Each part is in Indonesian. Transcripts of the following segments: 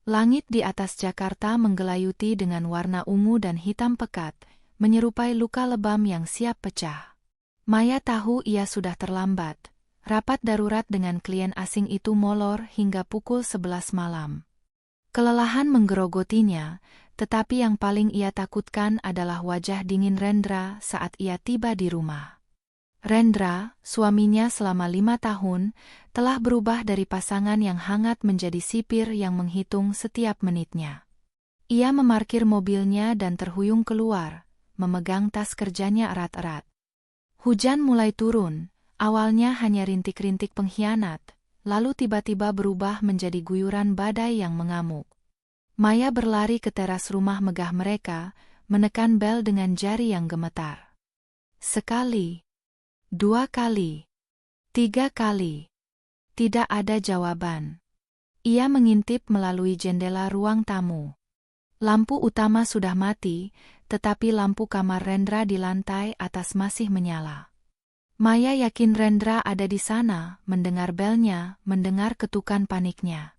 Langit di atas Jakarta menggelayuti dengan warna ungu dan hitam pekat, menyerupai luka lebam yang siap pecah. Maya tahu ia sudah terlambat. Rapat darurat dengan klien asing itu molor hingga pukul 11 malam. Kelelahan menggerogotinya, tetapi yang paling ia takutkan adalah wajah dingin Rendra saat ia tiba di rumah. Rendra, suaminya selama 5 tahun, telah berubah dari pasangan yang hangat menjadi sipir yang menghitung setiap menitnya. Ia memarkir mobilnya dan terhuyung keluar, memegang tas kerjanya erat-erat. Hujan mulai turun, awalnya hanya rintik-rintik pengkhianat, lalu tiba-tiba berubah menjadi guyuran badai yang mengamuk. Maya berlari ke teras rumah megah mereka, menekan bel dengan jari yang gemetar. Sekali. 2 kali, 3 kali. Tidak ada jawaban. Ia mengintip melalui jendela ruang tamu. Lampu utama sudah mati, tetapi lampu kamar Rendra di lantai atas masih menyala. Maya yakin Rendra ada di sana, mendengar belnya, mendengar ketukan paniknya.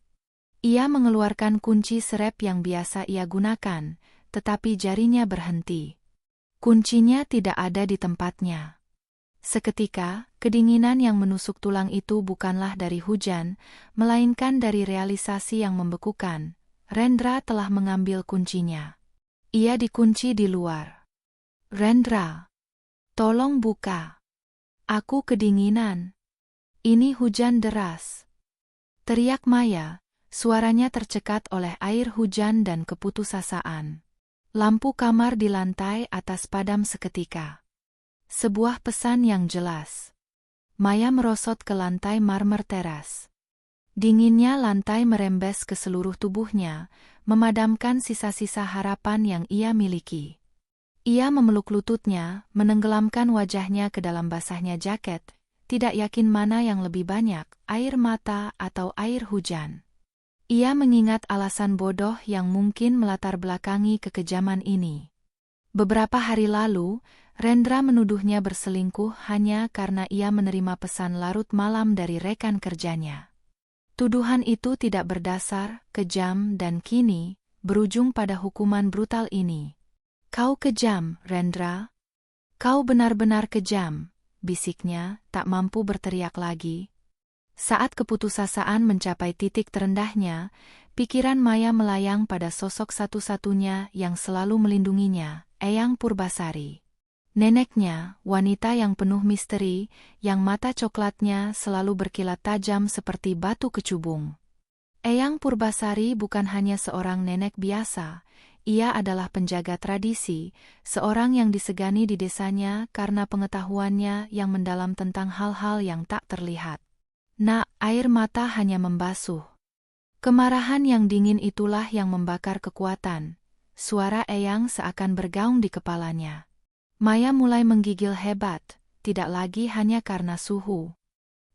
Ia mengeluarkan kunci serep yang biasa ia gunakan, tetapi jarinya berhenti. Kuncinya tidak ada di tempatnya. Seketika, kedinginan yang menusuk tulang itu bukanlah dari hujan, melainkan dari realisasi yang membekukan. Rendra telah mengambil kuncinya. Ia dikunci di luar. Rendra, tolong buka. Aku kedinginan. Ini hujan deras. Teriak Maya, suaranya tercekat oleh air hujan dan keputusasaan. Lampu kamar di lantai atas padam seketika. Sebuah pesan yang jelas. Maya merosot ke lantai marmer teras. Dinginnya lantai merembes ke seluruh tubuhnya, memadamkan sisa-sisa harapan yang ia miliki. Ia memeluk lututnya, menenggelamkan wajahnya ke dalam basahnya jaket, tidak yakin mana yang lebih banyak, air mata atau air hujan. Ia mengingat alasan bodoh yang mungkin melatar belakangi kekejaman ini. Beberapa hari lalu, Rendra menuduhnya berselingkuh hanya karena ia menerima pesan larut malam dari rekan kerjanya. Tuduhan itu tidak berdasar, kejam dan kini, berujung pada hukuman brutal ini. Kau kejam, Rendra. Kau benar-benar kejam, bisiknya, tak mampu berteriak lagi. Saat keputusasaan mencapai titik terendahnya, pikiran Maya melayang pada sosok satu-satunya yang selalu melindunginya, Eyang Purbasari. Neneknya, wanita yang penuh misteri, yang mata coklatnya selalu berkilat tajam seperti batu kecubung. Eyang Purbasari bukan hanya seorang nenek biasa, ia adalah penjaga tradisi, seorang yang disegani di desanya karena pengetahuannya yang mendalam tentang hal-hal yang tak terlihat. Nak, air mata hanya membasuh. Kemarahan yang dingin itulah yang membakar kekuatan. Suara Eyang seakan bergaung di kepalanya. Maya mulai menggigil hebat, tidak lagi hanya karena suhu.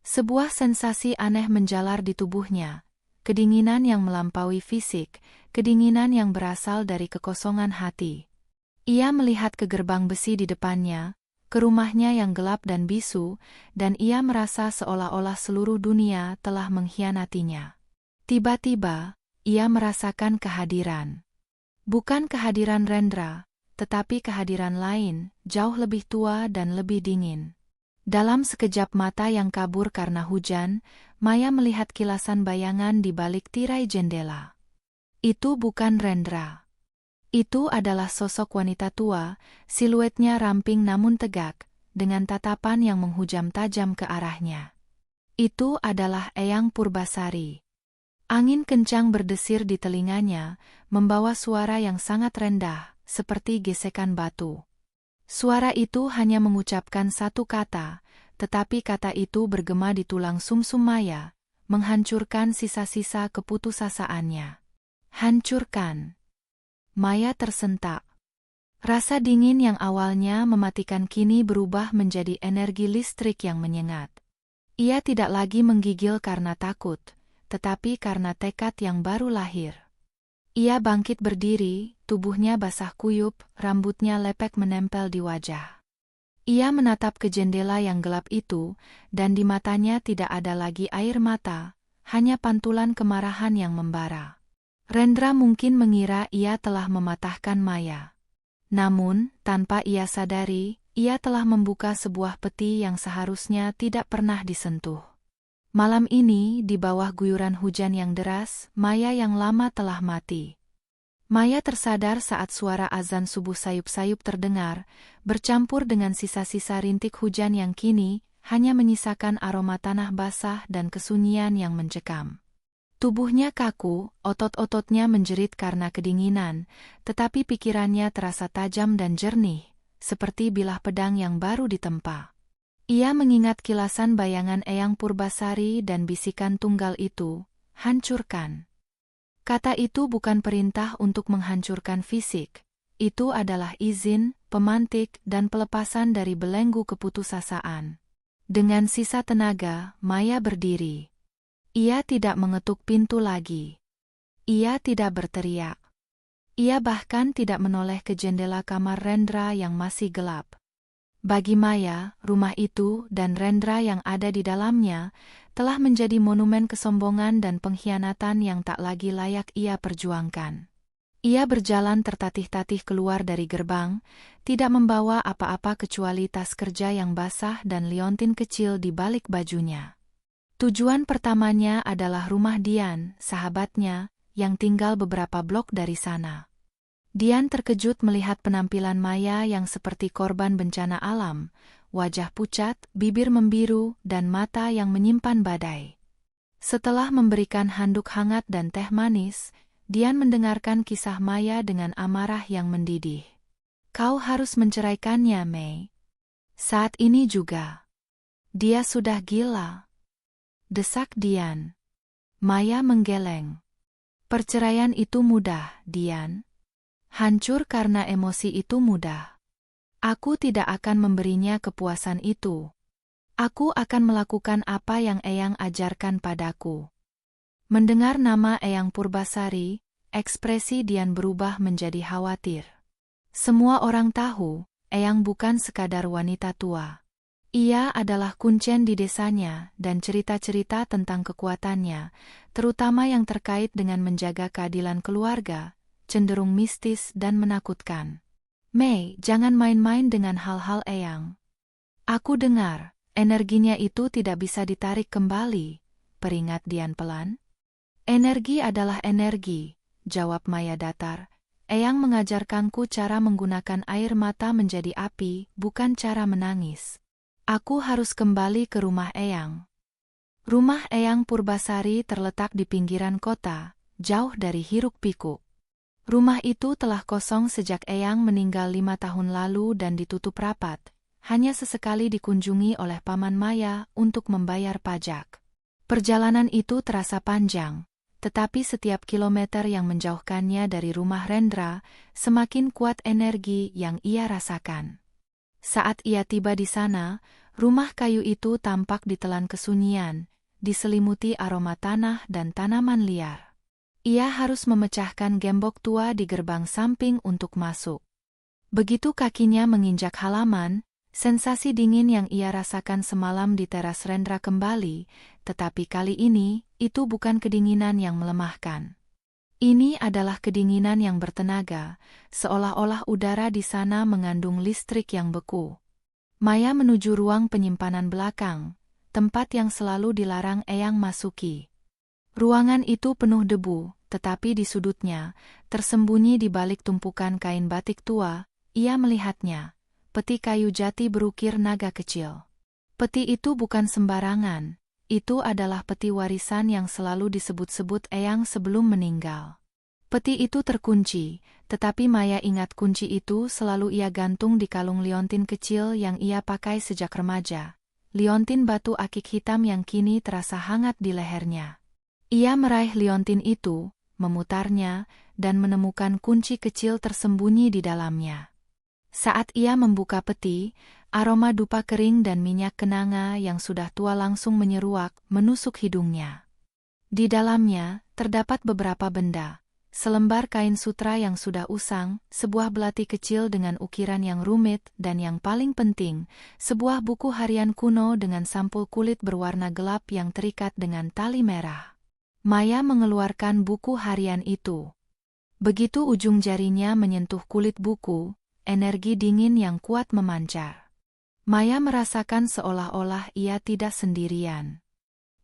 Sebuah sensasi aneh menjalar di tubuhnya, kedinginan yang melampaui fisik, kedinginan yang berasal dari kekosongan hati. Ia melihat ke gerbang besi di depannya, ke rumahnya yang gelap dan bisu, dan ia merasa seolah-olah seluruh dunia telah mengkhianatinya. Tiba-tiba, ia merasakan kehadiran. Bukan kehadiran Rendra, tetapi kehadiran lain, jauh lebih tua dan lebih dingin. Dalam sekejap mata yang kabur karena hujan, Maya melihat kilasan bayangan di balik tirai jendela. Itu bukan Rendra. Itu adalah sosok wanita tua, siluetnya ramping namun tegak, dengan tatapan yang menghujam tajam ke arahnya. Itu adalah Eyang Purbasari. Angin kencang berdesir di telinganya, membawa suara yang sangat rendah, seperti gesekan batu. Suara itu hanya mengucapkan satu kata, tetapi kata itu bergema di tulang sumsum Maya, menghancurkan sisa-sisa keputusasaannya. Hancurkan. Maya tersentak. Rasa dingin yang awalnya mematikan kini berubah menjadi energi listrik yang menyengat. Ia tidak lagi menggigil karena takut, tetapi karena tekad yang baru lahir. Ia bangkit berdiri, tubuhnya basah kuyup, rambutnya lepek menempel di wajah. Ia menatap ke jendela yang gelap itu, dan di matanya tidak ada lagi air mata, hanya pantulan kemarahan yang membara. Rendra mungkin mengira ia telah mematahkan Maya. Namun, tanpa ia sadari, ia telah membuka sebuah peti yang seharusnya tidak pernah disentuh. Malam ini, di bawah guyuran hujan yang deras, Maya yang lama telah mati. Maya tersadar saat suara azan subuh sayup-sayup terdengar, bercampur dengan sisa-sisa rintik hujan yang kini hanya menyisakan aroma tanah basah dan kesunyian yang mencekam. Tubuhnya kaku, otot-ototnya menjerit karena kedinginan, tetapi pikirannya terasa tajam dan jernih, seperti bilah pedang yang baru ditempa. Ia mengingat kilasan bayangan Eyang Purbasari dan bisikan tunggal itu, hancurkan. Kata itu bukan perintah untuk menghancurkan fisik, itu adalah izin, pemantik, dan pelepasan dari belenggu keputusasaan. Dengan sisa tenaga, Maya berdiri. Ia tidak mengetuk pintu lagi. Ia tidak berteriak. Ia bahkan tidak menoleh ke jendela kamar Rendra yang masih gelap. Bagi Maya, rumah itu dan Rendra yang ada di dalamnya telah menjadi monumen kesombongan dan pengkhianatan yang tak lagi layak ia perjuangkan. Ia berjalan tertatih-tatih keluar dari gerbang, tidak membawa apa-apa kecuali tas kerja yang basah dan liontin kecil di balik bajunya. Tujuan pertamanya adalah rumah Dian, sahabatnya, yang tinggal beberapa blok dari sana. Dian terkejut melihat penampilan Maya yang seperti korban bencana alam, wajah pucat, bibir membiru, dan mata yang menyimpan badai. Setelah memberikan handuk hangat dan teh manis, Dian mendengarkan kisah Maya dengan amarah yang mendidih. Kau harus menceraikannya, Mei. Saat ini juga. Dia sudah gila. Desak Dian. Maya menggeleng. Perceraian itu mudah, Dian. Hancur karena emosi itu mudah. Aku tidak akan memberinya kepuasan itu. Aku akan melakukan apa yang Eyang ajarkan padaku. Mendengar nama Eyang Purbasari, ekspresi Dian berubah menjadi khawatir. Semua orang tahu, Eyang bukan sekadar wanita tua. Ia adalah kuncen di desanya dan cerita-cerita tentang kekuatannya, terutama yang terkait dengan menjaga keadilan keluarga, cenderung mistis dan menakutkan. Mei, jangan main-main dengan hal-hal Eyang. Aku dengar, energinya itu tidak bisa ditarik kembali, peringat Dian pelan. Energi adalah energi, jawab Maya datar. Eyang mengajarkanku cara menggunakan air mata menjadi api, bukan cara menangis. Aku harus kembali ke rumah Eyang. Rumah Eyang Purbasari terletak di pinggiran kota, jauh dari hiruk-pikuk. Rumah itu telah kosong sejak Eyang meninggal 5 tahun lalu dan ditutup rapat, hanya sesekali dikunjungi oleh paman Maya untuk membayar pajak. Perjalanan itu terasa panjang, tetapi setiap kilometer yang menjauhkannya dari rumah Rendra, semakin kuat energi yang ia rasakan. Saat ia tiba di sana, rumah kayu itu tampak ditelan kesunyian, diselimuti aroma tanah dan tanaman liar. Ia harus memecahkan gembok tua di gerbang samping untuk masuk. Begitu kakinya menginjak halaman, sensasi dingin yang ia rasakan semalam di teras Rendra kembali, tetapi kali ini, itu bukan kedinginan yang melemahkan. Ini adalah kedinginan yang bertenaga, seolah-olah udara di sana mengandung listrik yang beku. Maya menuju ruang penyimpanan belakang, tempat yang selalu dilarang Eyang masuki. Ruangan itu penuh debu, tetapi di sudutnya, tersembunyi di balik tumpukan kain batik tua, ia melihatnya, peti kayu jati berukir naga kecil. Peti itu bukan sembarangan. Itu adalah peti warisan yang selalu disebut-sebut Eyang sebelum meninggal. Peti itu terkunci, tetapi Maya ingat kunci itu selalu ia gantung di kalung liontin kecil yang ia pakai sejak remaja. Liontin batu akik hitam yang kini terasa hangat di lehernya. Ia meraih liontin itu, memutarnya, dan menemukan kunci kecil tersembunyi di dalamnya. Saat ia membuka peti, aroma dupa kering dan minyak kenanga yang sudah tua langsung menyeruak, menusuk hidungnya. Di dalamnya, terdapat beberapa benda. Selembar kain sutra yang sudah usang, sebuah belati kecil dengan ukiran yang rumit, dan yang paling penting, sebuah buku harian kuno dengan sampul kulit berwarna gelap yang terikat dengan tali merah. Maya mengeluarkan buku harian itu. Begitu ujung jarinya menyentuh kulit buku, energi dingin yang kuat memancar. Maya merasakan seolah-olah ia tidak sendirian.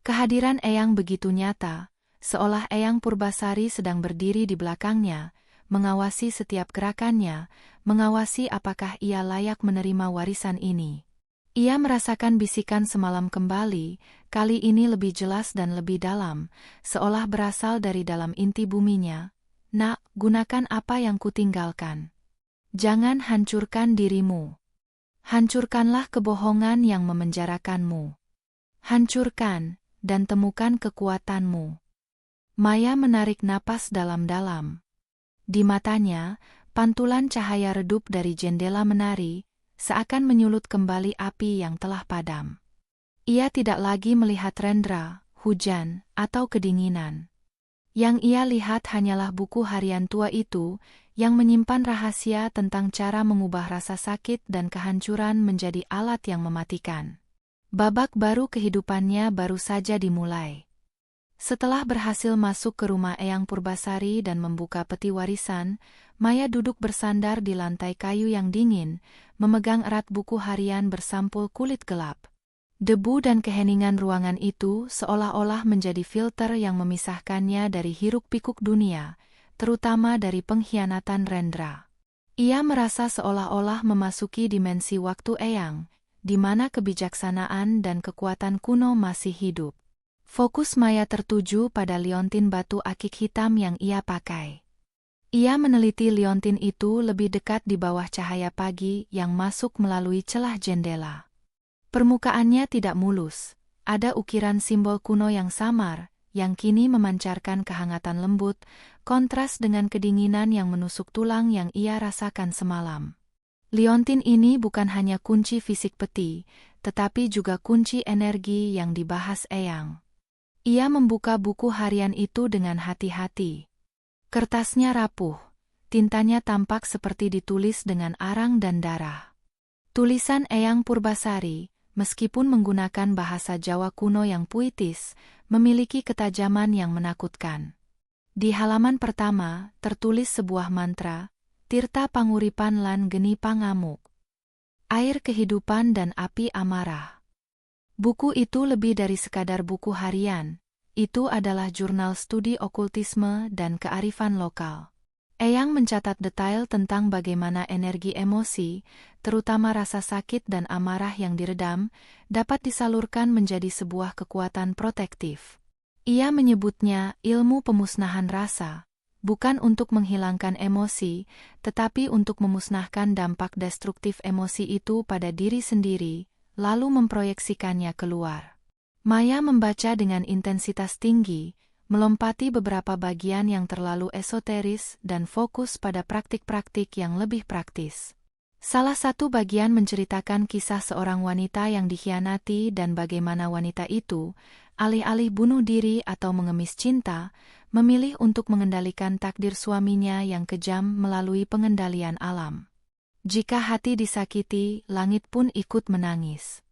Kehadiran Eyang begitu nyata, seolah Eyang Purbasari sedang berdiri di belakangnya, mengawasi setiap gerakannya, mengawasi apakah ia layak menerima warisan ini. Ia merasakan bisikan semalam kembali, kali ini lebih jelas dan lebih dalam, seolah berasal dari dalam inti buminya. Nak, gunakan apa yang kutinggalkan. Jangan hancurkan dirimu. Hancurkanlah kebohongan yang memenjarakanmu. Hancurkan, dan temukan kekuatanmu. Maya menarik napas dalam-dalam. Di matanya, pantulan cahaya redup dari jendela menari, seakan menyulut kembali api yang telah padam. Ia tidak lagi melihat Rendra, hujan, atau kedinginan. Yang ia lihat hanyalah buku harian tua itu, yang menyimpan rahasia tentang cara mengubah rasa sakit dan kehancuran menjadi alat yang mematikan. Babak baru kehidupannya baru saja dimulai. Setelah berhasil masuk ke rumah Eyang Purbasari dan membuka peti warisan, Maya duduk bersandar di lantai kayu yang dingin, memegang erat buku harian bersampul kulit gelap. Debu dan keheningan ruangan itu seolah-olah menjadi filter yang memisahkannya dari hiruk-pikuk dunia, terutama dari pengkhianatan Rendra. Ia merasa seolah-olah memasuki dimensi waktu Eyang, di mana kebijaksanaan dan kekuatan kuno masih hidup. Fokus Maya tertuju pada liontin batu akik hitam yang ia pakai. Ia meneliti liontin itu lebih dekat di bawah cahaya pagi yang masuk melalui celah jendela. Permukaannya tidak mulus, ada ukiran simbol kuno yang samar, yang kini memancarkan kehangatan lembut, kontras dengan kedinginan yang menusuk tulang yang ia rasakan semalam. Liontin ini bukan hanya kunci fisik peti, tetapi juga kunci energi yang dibahas Eyang. Ia membuka buku harian itu dengan hati-hati. Kertasnya rapuh, tintanya tampak seperti ditulis dengan arang dan darah. Tulisan Eyang Purbasari, meskipun menggunakan bahasa Jawa kuno yang puitis, memiliki ketajaman yang menakutkan. Di halaman pertama, tertulis sebuah mantra, Tirta Panguripan lan Geni Pangamuk. Air kehidupan dan api amarah. Buku itu lebih dari sekadar buku harian, itu adalah jurnal studi okultisme dan kearifan lokal. Eyang mencatat detail tentang bagaimana energi emosi, terutama rasa sakit dan amarah yang diredam, dapat disalurkan menjadi sebuah kekuatan protektif. Ia menyebutnya ilmu pemusnahan rasa, bukan untuk menghilangkan emosi, tetapi untuk memusnahkan dampak destruktif emosi itu pada diri sendiri, lalu memproyeksikannya keluar. Maya membaca dengan intensitas tinggi, melompati beberapa bagian yang terlalu esoteris dan fokus pada praktik-praktik yang lebih praktis. Salah satu bagian menceritakan kisah seorang wanita yang dikhianati dan bagaimana wanita itu, alih-alih bunuh diri atau mengemis cinta, memilih untuk mengendalikan takdir suaminya yang kejam melalui pengendalian alam. Jika hati disakiti, langit pun ikut menangis.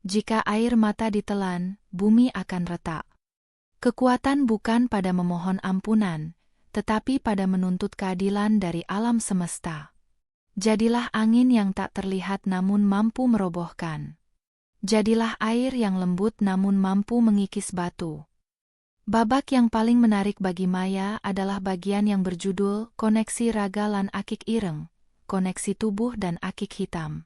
Jika air mata ditelan, bumi akan retak. Kekuatan bukan pada memohon ampunan, tetapi pada menuntut keadilan dari alam semesta. Jadilah angin yang tak terlihat namun mampu merobohkan. Jadilah air yang lembut namun mampu mengikis batu. Babak yang paling menarik bagi Maya adalah bagian yang berjudul Koneksi Raga lan Akik Ireng. Koneksi tubuh dan akik hitam.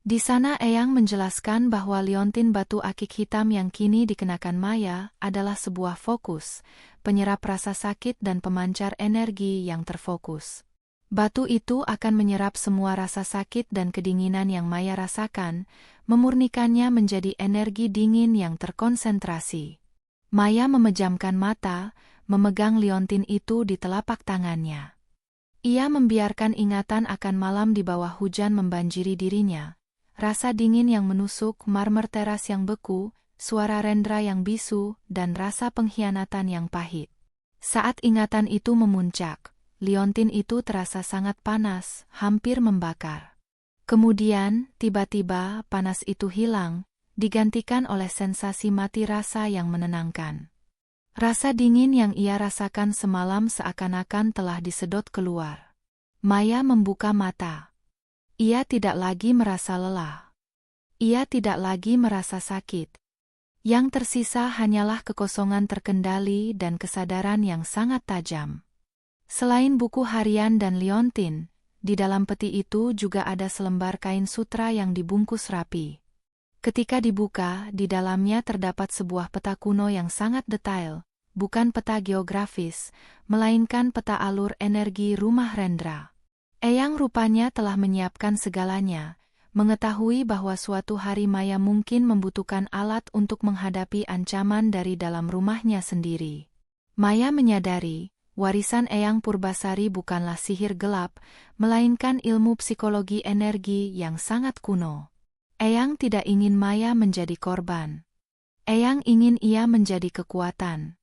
Di sana Eyang menjelaskan bahwa liontin batu akik hitam yang kini dikenakan Maya adalah sebuah fokus, penyerap rasa sakit dan pemancar energi yang terfokus. Batu itu akan menyerap semua rasa sakit dan kedinginan yang Maya rasakan, memurnikannya menjadi energi dingin yang terkonsentrasi. Maya memejamkan mata, memegang liontin itu di telapak tangannya. Ia membiarkan ingatan akan malam di bawah hujan membanjiri dirinya. Rasa dingin yang menusuk, marmer teras yang beku, suara Rendra yang bisu, dan rasa pengkhianatan yang pahit. Saat ingatan itu memuncak, liontin itu terasa sangat panas, hampir membakar. Kemudian, tiba-tiba panas itu hilang, digantikan oleh sensasi mati rasa yang menenangkan. Rasa dingin yang ia rasakan semalam seakan-akan telah disedot keluar. Maya membuka mata. Ia tidak lagi merasa lelah. Ia tidak lagi merasa sakit. Yang tersisa hanyalah kekosongan terkendali dan kesadaran yang sangat tajam. Selain buku harian dan liontin, di dalam peti itu juga ada selembar kain sutra yang dibungkus rapi. Ketika dibuka, di dalamnya terdapat sebuah peta kuno yang sangat detail, bukan peta geografis, melainkan peta alur energi rumah Rendra. Eyang rupanya telah menyiapkan segalanya, mengetahui bahwa suatu hari Maya mungkin membutuhkan alat untuk menghadapi ancaman dari dalam rumahnya sendiri. Maya menyadari, warisan Eyang Purbasari bukanlah sihir gelap, melainkan ilmu psikologi energi yang sangat kuno. Eyang tidak ingin Maya menjadi korban. Eyang ingin ia menjadi kekuatan.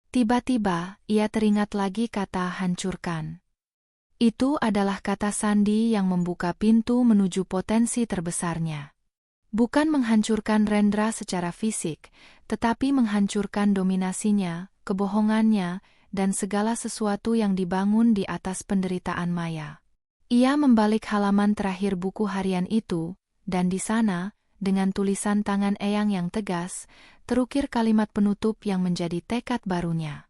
Tiba-tiba, ia teringat lagi kata hancurkan. Itu adalah kata sandi yang membuka pintu menuju potensi terbesarnya. Bukan menghancurkan Rendra secara fisik, tetapi menghancurkan dominasinya, kebohongannya, dan segala sesuatu yang dibangun di atas penderitaan Maya. Ia membalik halaman terakhir buku harian itu, dan di sana, dengan tulisan tangan Eyang yang tegas, terukir kalimat penutup yang menjadi tekad barunya.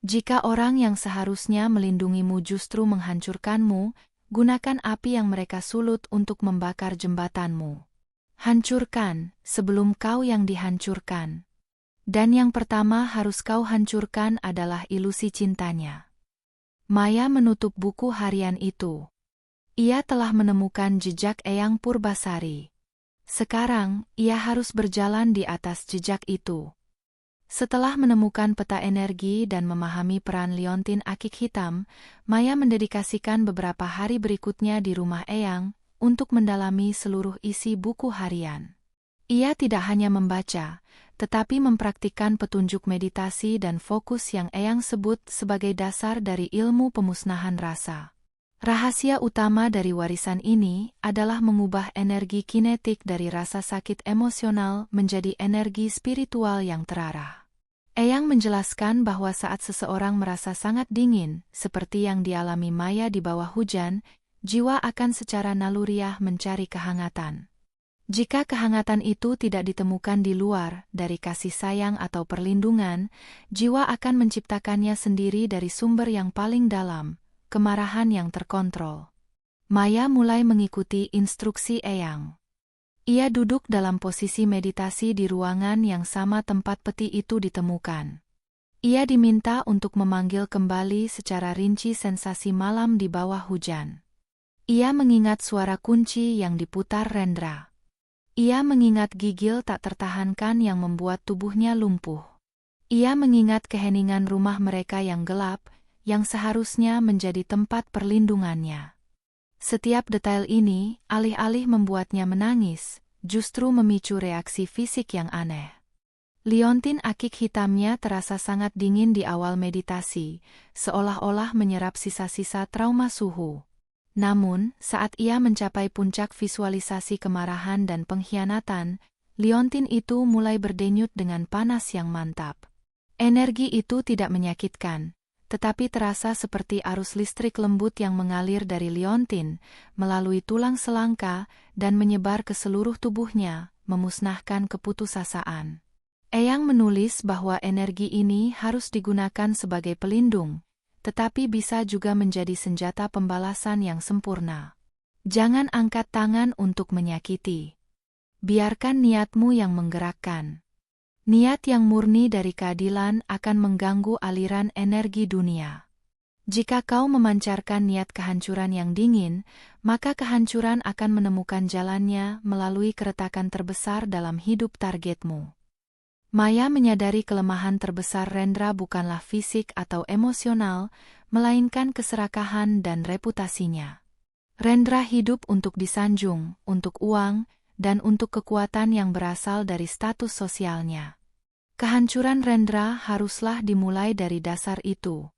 Jika orang yang seharusnya melindungimu justru menghancurkanmu, gunakan api yang mereka sulut untuk membakar jembatanmu. Hancurkan, sebelum kau yang dihancurkan. Dan yang pertama harus kau hancurkan adalah ilusi cintanya. Maya menutup buku harian itu. Ia telah menemukan jejak Eyang Purbasari. Sekarang, ia harus berjalan di atas jejak itu. Setelah menemukan peta energi dan memahami peran liontin akik hitam, Maya mendedikasikan beberapa hari berikutnya di rumah Eyang untuk mendalami seluruh isi buku harian. Ia tidak hanya membaca, tetapi mempraktikkan petunjuk meditasi dan fokus yang Eyang sebut sebagai dasar dari ilmu pemusnahan rasa. Rahasia utama dari warisan ini adalah mengubah energi kinetik dari rasa sakit emosional menjadi energi spiritual yang terarah. Eyang menjelaskan bahwa saat seseorang merasa sangat dingin, seperti yang dialami Maya di bawah hujan, jiwa akan secara naluriah mencari kehangatan. Jika kehangatan itu tidak ditemukan di luar, dari kasih sayang atau perlindungan, jiwa akan menciptakannya sendiri dari sumber yang paling dalam, kemarahan yang terkontrol. Maya mulai mengikuti instruksi Eyang. Ia duduk dalam posisi meditasi di ruangan yang sama tempat peti itu ditemukan. Ia diminta untuk memanggil kembali secara rinci sensasi malam di bawah hujan. Ia mengingat suara kunci yang diputar Rendra. Ia mengingat gigil tak tertahankan yang membuat tubuhnya lumpuh. Ia mengingat keheningan rumah mereka yang gelap, yang seharusnya menjadi tempat perlindungannya. Setiap detail ini, alih-alih membuatnya menangis, justru memicu reaksi fisik yang aneh. Liontin akik hitamnya terasa sangat dingin di awal meditasi, seolah-olah menyerap sisa-sisa trauma suhu. Namun, saat ia mencapai puncak visualisasi kemarahan dan pengkhianatan, liontin itu mulai berdenyut dengan panas yang mantap. Energi itu tidak menyakitkan, tetapi terasa seperti arus listrik lembut yang mengalir dari liontin, melalui tulang selangka, dan menyebar ke seluruh tubuhnya, memusnahkan keputusasaan. Eyang menulis bahwa energi ini harus digunakan sebagai pelindung, tetapi bisa juga menjadi senjata pembalasan yang sempurna. Jangan angkat tangan untuk menyakiti. Biarkan niatmu yang menggerakkan. Niat yang murni dari keadilan akan mengganggu aliran energi dunia. Jika kau memancarkan niat kehancuran yang dingin, maka kehancuran akan menemukan jalannya melalui keretakan terbesar dalam hidup targetmu. Maya menyadari kelemahan terbesar Rendra bukanlah fisik atau emosional, melainkan keserakahan dan reputasinya. Rendra hidup untuk disanjung, untuk uang, dan untuk kekuatan yang berasal dari status sosialnya. Kehancuran Rendra haruslah dimulai dari dasar itu.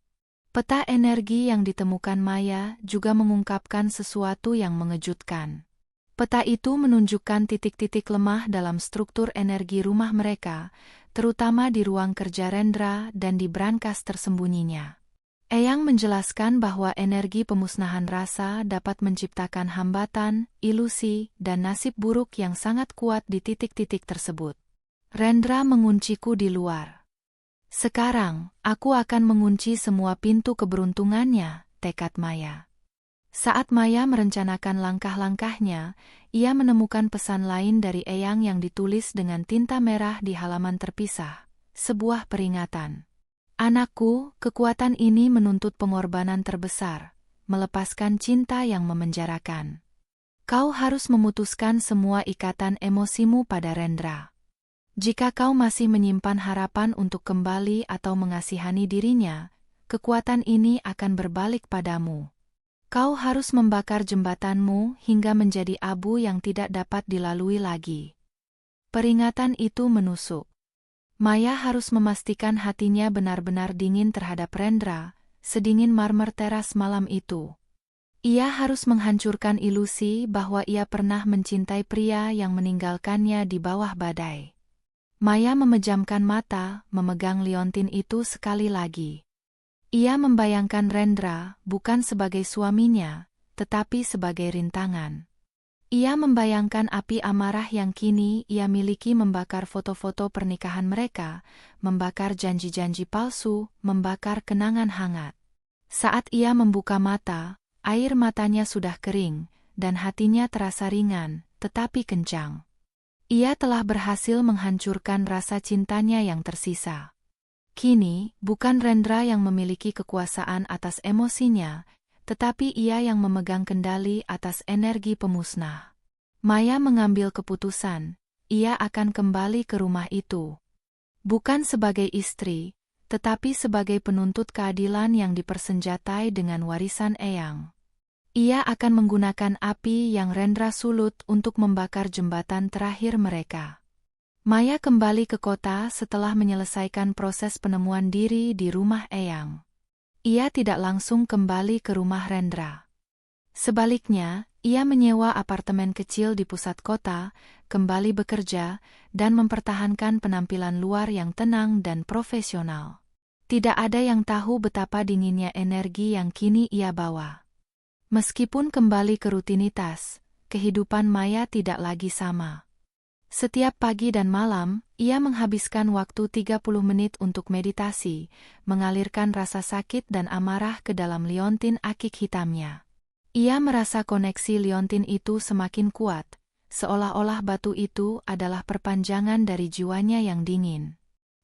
Peta energi yang ditemukan Maya juga mengungkapkan sesuatu yang mengejutkan. Peta itu menunjukkan titik-titik lemah dalam struktur energi rumah mereka, terutama di ruang kerja Rendra dan di brankas tersembunyinya. Eyang menjelaskan bahwa energi pemusnahan rasa dapat menciptakan hambatan, ilusi, dan nasib buruk yang sangat kuat di titik-titik tersebut. Rendra mengunciku di luar. Sekarang, aku akan mengunci semua pintu keberuntungannya, tekad Maya. Saat Maya merencanakan langkah-langkahnya, ia menemukan pesan lain dari Eyang yang ditulis dengan tinta merah di halaman terpisah. Sebuah peringatan. Anakku, kekuatan ini menuntut pengorbanan terbesar, melepaskan cinta yang memenjarakan. Kau harus memutuskan semua ikatan emosimu pada Rendra. Jika kau masih menyimpan harapan untuk kembali atau mengasihani dirinya, kekuatan ini akan berbalik padamu. Kau harus membakar jembatanmu hingga menjadi abu yang tidak dapat dilalui lagi. Peringatan itu menusuk. Maya harus memastikan hatinya benar-benar dingin terhadap Rendra, sedingin marmer teras malam itu. Ia harus menghancurkan ilusi bahwa ia pernah mencintai pria yang meninggalkannya di bawah badai. Maya memejamkan mata, memegang liontin itu sekali lagi. Ia membayangkan Rendra bukan sebagai suaminya, tetapi sebagai rintangan. Ia membayangkan api amarah yang kini ia miliki membakar foto-foto pernikahan mereka, membakar janji-janji palsu, membakar kenangan hangat. Saat ia membuka mata, air matanya sudah kering, dan hatinya terasa ringan, tetapi kencang. Ia telah berhasil menghancurkan rasa cintanya yang tersisa. Kini, bukan Rendra yang memiliki kekuasaan atas emosinya, tetapi ia yang memegang kendali atas energi pemusnah. Maya mengambil keputusan, ia akan kembali ke rumah itu. Bukan sebagai istri, tetapi sebagai penuntut keadilan yang dipersenjatai dengan warisan Eyang. Ia akan menggunakan api yang Rendra sulut untuk membakar jembatan terakhir mereka. Maya kembali ke kota setelah menyelesaikan proses penemuan diri di rumah Eyang. Ia tidak langsung kembali ke rumah Rendra. Sebaliknya, ia menyewa apartemen kecil di pusat kota, kembali bekerja, dan mempertahankan penampilan luar yang tenang dan profesional. Tidak ada yang tahu betapa dinginnya energi yang kini ia bawa. Meskipun kembali ke rutinitas, kehidupan Maya tidak lagi sama. Setiap pagi dan malam, ia menghabiskan waktu 30 menit untuk meditasi, mengalirkan rasa sakit dan amarah ke dalam liontin akik hitamnya. Ia merasa koneksi liontin itu semakin kuat, seolah-olah batu itu adalah perpanjangan dari jiwanya yang dingin.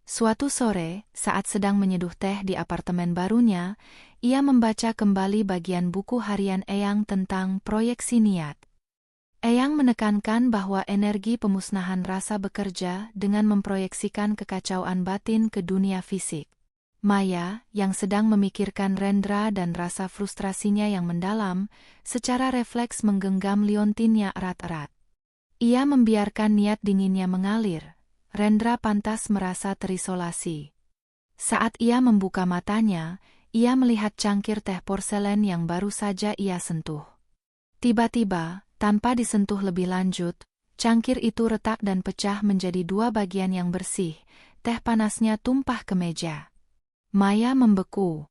Suatu sore, saat sedang menyeduh teh di apartemen barunya, ia membaca kembali bagian buku harian Eyang tentang proyeksi niat. Eyang menekankan bahwa energi pemusnahan rasa bekerja dengan memproyeksikan kekacauan batin ke dunia fisik. Maya, yang sedang memikirkan Rendra dan rasa frustrasinya yang mendalam, secara refleks menggenggam liontinnya erat-erat. Ia membiarkan niat dinginnya mengalir. Rendra pantas merasa terisolasi. Saat ia membuka matanya, ia melihat cangkir teh porselen yang baru saja ia sentuh. Tiba-tiba, tanpa disentuh lebih lanjut, cangkir itu retak dan pecah menjadi dua bagian yang bersih, teh panasnya tumpah ke meja. Maya membeku.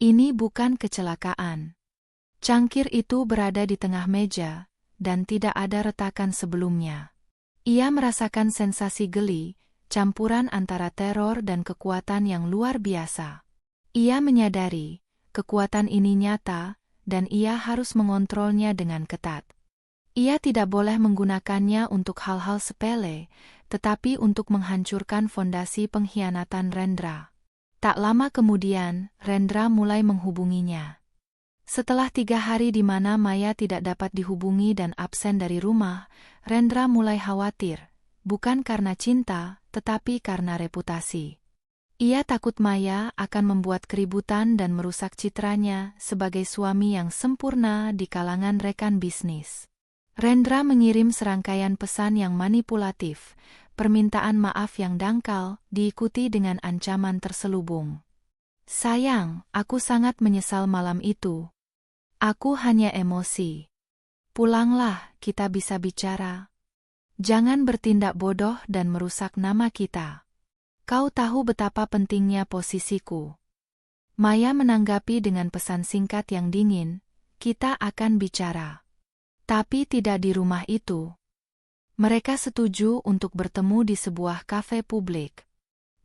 Ini bukan kecelakaan. Cangkir itu berada di tengah meja, dan tidak ada retakan sebelumnya. Ia merasakan sensasi geli, campuran antara teror dan kekuatan yang luar biasa. Ia menyadari, kekuatan ini nyata, dan ia harus mengontrolnya dengan ketat. Ia tidak boleh menggunakannya untuk hal-hal sepele, tetapi untuk menghancurkan fondasi pengkhianatan Rendra. Tak lama kemudian, Rendra mulai menghubunginya. Setelah 3 hari di mana Maya tidak dapat dihubungi dan absen dari rumah, Rendra mulai khawatir, bukan karena cinta, tetapi karena reputasi. Ia takut Maya akan membuat keributan dan merusak citranya sebagai suami yang sempurna di kalangan rekan bisnis. Rendra mengirim serangkaian pesan yang manipulatif, permintaan maaf yang dangkal, diikuti dengan ancaman terselubung. Sayang, aku sangat menyesal malam itu. Aku hanya emosi. Pulanglah, kita bisa bicara. Jangan bertindak bodoh dan merusak nama kita. Kau tahu betapa pentingnya posisiku. Maya menanggapi dengan pesan singkat yang dingin, kita akan bicara. Tapi tidak di rumah itu. Mereka setuju untuk bertemu di sebuah kafe publik.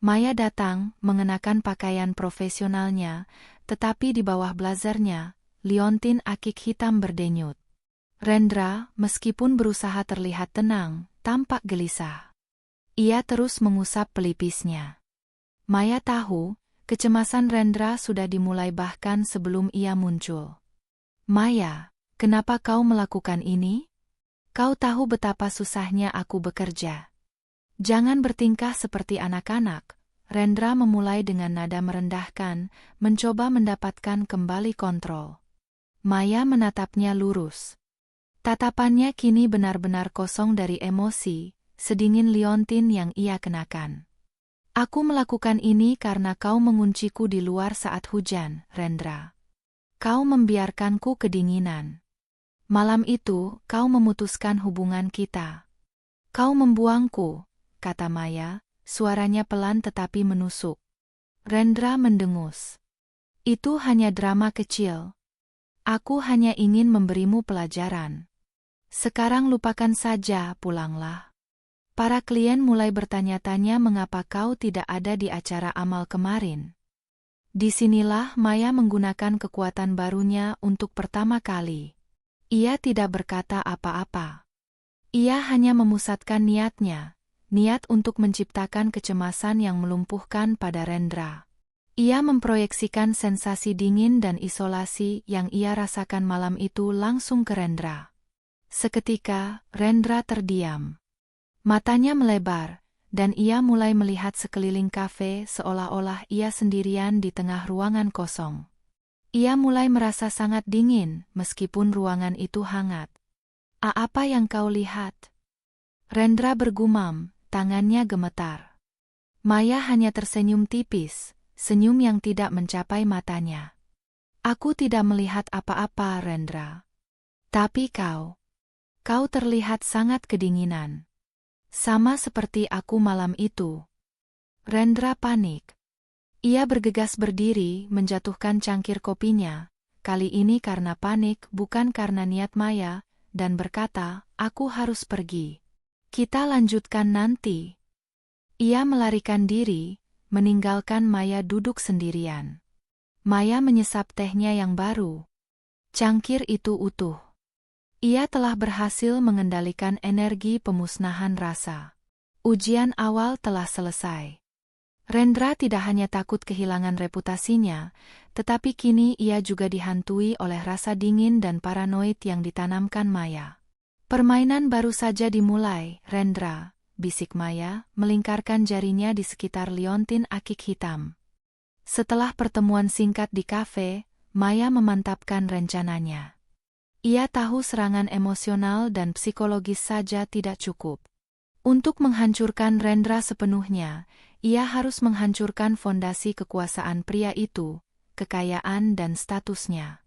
Maya datang, mengenakan pakaian profesionalnya, tetapi di bawah blazernya, liontin akik hitam berdenyut. Rendra, meskipun berusaha terlihat tenang, tampak gelisah. Ia terus mengusap pelipisnya. Maya tahu, kecemasan Rendra sudah dimulai bahkan sebelum ia muncul. Maya, kenapa kau melakukan ini? Kau tahu betapa susahnya aku bekerja. Jangan bertingkah seperti anak-anak. Rendra memulai dengan nada merendahkan, mencoba mendapatkan kembali kontrol. Maya menatapnya lurus. Tatapannya kini benar-benar kosong dari emosi, sedingin liontin yang ia kenakan. Aku melakukan ini karena kau mengunciku di luar saat hujan, Rendra. Kau membiarkanku kedinginan. Malam itu, kau memutuskan hubungan kita. Kau membuangku, kata Maya, suaranya pelan tetapi menusuk. Rendra mendengus. Itu hanya drama kecil. Aku hanya ingin memberimu pelajaran. Sekarang lupakan saja, pulanglah. Para klien mulai bertanya-tanya mengapa kau tidak ada di acara amal kemarin. Disinilah Maya menggunakan kekuatan barunya untuk pertama kali. Ia tidak berkata apa-apa. Ia hanya memusatkan niatnya, niat untuk menciptakan kecemasan yang melumpuhkan pada Rendra. Ia memproyeksikan sensasi dingin dan isolasi yang ia rasakan malam itu langsung ke Rendra. Seketika, Rendra terdiam. Matanya melebar, dan ia mulai melihat sekeliling kafe seolah-olah ia sendirian di tengah ruangan kosong. Ia mulai merasa sangat dingin, meskipun ruangan itu hangat. Apa yang kau lihat? Rendra bergumam, tangannya gemetar. Maya hanya tersenyum tipis, senyum yang tidak mencapai matanya. Aku tidak melihat apa-apa, Rendra. Tapi kau terlihat sangat kedinginan. Sama seperti aku malam itu. Rendra panik. Ia bergegas berdiri, menjatuhkan cangkir kopinya, kali ini karena panik bukan karena niat Maya, dan berkata, aku harus pergi. Kita lanjutkan nanti. Ia melarikan diri, meninggalkan Maya duduk sendirian. Maya menyesap tehnya yang baru. Cangkir itu utuh. Ia telah berhasil mengendalikan energi pemusnahan rasa. Ujian awal telah selesai. Rendra tidak hanya takut kehilangan reputasinya, tetapi kini ia juga dihantui oleh rasa dingin dan paranoid yang ditanamkan Maya. Permainan baru saja dimulai, Rendra, bisik Maya, melingkarkan jarinya di sekitar liontin akik hitam. Setelah pertemuan singkat di kafe, Maya memantapkan rencananya. Ia tahu serangan emosional dan psikologis saja tidak cukup. Untuk menghancurkan Rendra sepenuhnya, ia harus menghancurkan fondasi kekuasaan pria itu, kekayaan dan statusnya.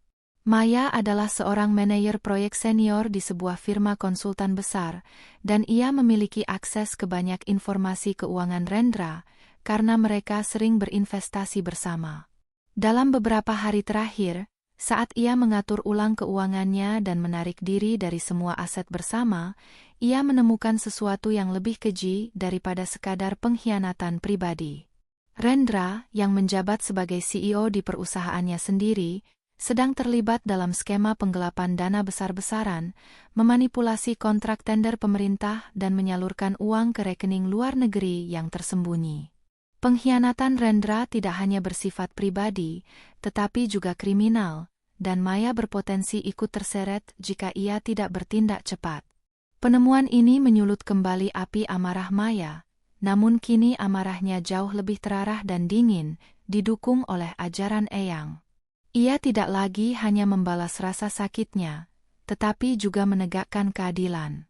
Maya adalah seorang manajer proyek senior di sebuah firma konsultan besar, dan ia memiliki akses ke banyak informasi keuangan Rendra, karena mereka sering berinvestasi bersama. Dalam beberapa hari terakhir, saat ia mengatur ulang keuangannya dan menarik diri dari semua aset bersama, ia menemukan sesuatu yang lebih keji daripada sekadar pengkhianatan pribadi. Rendra, yang menjabat sebagai CEO di perusahaannya sendiri, sedang terlibat dalam skema penggelapan dana besar-besaran, memanipulasi kontrak tender pemerintah dan menyalurkan uang ke rekening luar negeri yang tersembunyi. Pengkhianatan Rendra tidak hanya bersifat pribadi, tetapi juga kriminal, dan Maya berpotensi ikut terseret jika ia tidak bertindak cepat. Penemuan ini menyulut kembali api amarah Maya, namun kini amarahnya jauh lebih terarah dan dingin, didukung oleh ajaran Eyang. Ia tidak lagi hanya membalas rasa sakitnya, tetapi juga menegakkan keadilan.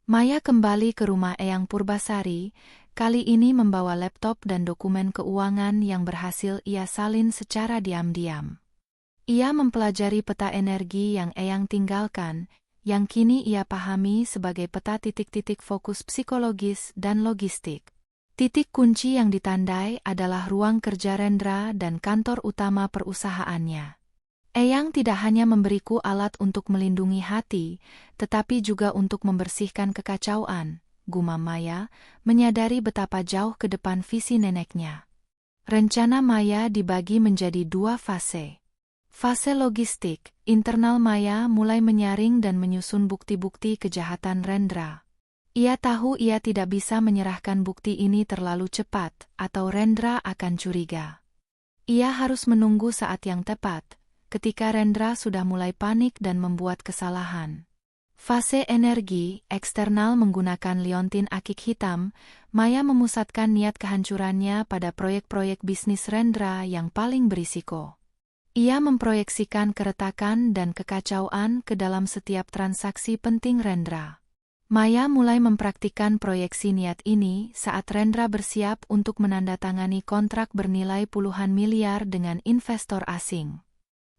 Maya kembali ke rumah Eyang Purbasari, kali ini membawa laptop dan dokumen keuangan yang berhasil ia salin secara diam-diam. Ia mempelajari peta energi yang Eyang tinggalkan, yang kini ia pahami sebagai peta titik-titik fokus psikologis dan logistik. Titik kunci yang ditandai adalah ruang kerja Rendra dan kantor utama perusahaannya. Eyang tidak hanya memberiku alat untuk melindungi hati, tetapi juga untuk membersihkan kekacauan, gumam Maya, menyadari betapa jauh ke depan visi neneknya. Rencana Maya dibagi menjadi 2 fase. Fase logistik, internal Maya mulai menyaring dan menyusun bukti-bukti kejahatan Rendra. Ia tahu ia tidak bisa menyerahkan bukti ini terlalu cepat, atau Rendra akan curiga. Ia harus menunggu saat yang tepat, ketika Rendra sudah mulai panik dan membuat kesalahan. Fase energi, eksternal menggunakan liontin akik hitam, Maya memusatkan niat kehancurannya pada proyek-proyek bisnis Rendra yang paling berisiko. Ia memproyeksikan keretakan dan kekacauan ke dalam setiap transaksi penting Rendra. Maya mulai mempraktikkan proyeksi niat ini saat Rendra bersiap untuk menandatangani kontrak bernilai puluhan miliar dengan investor asing.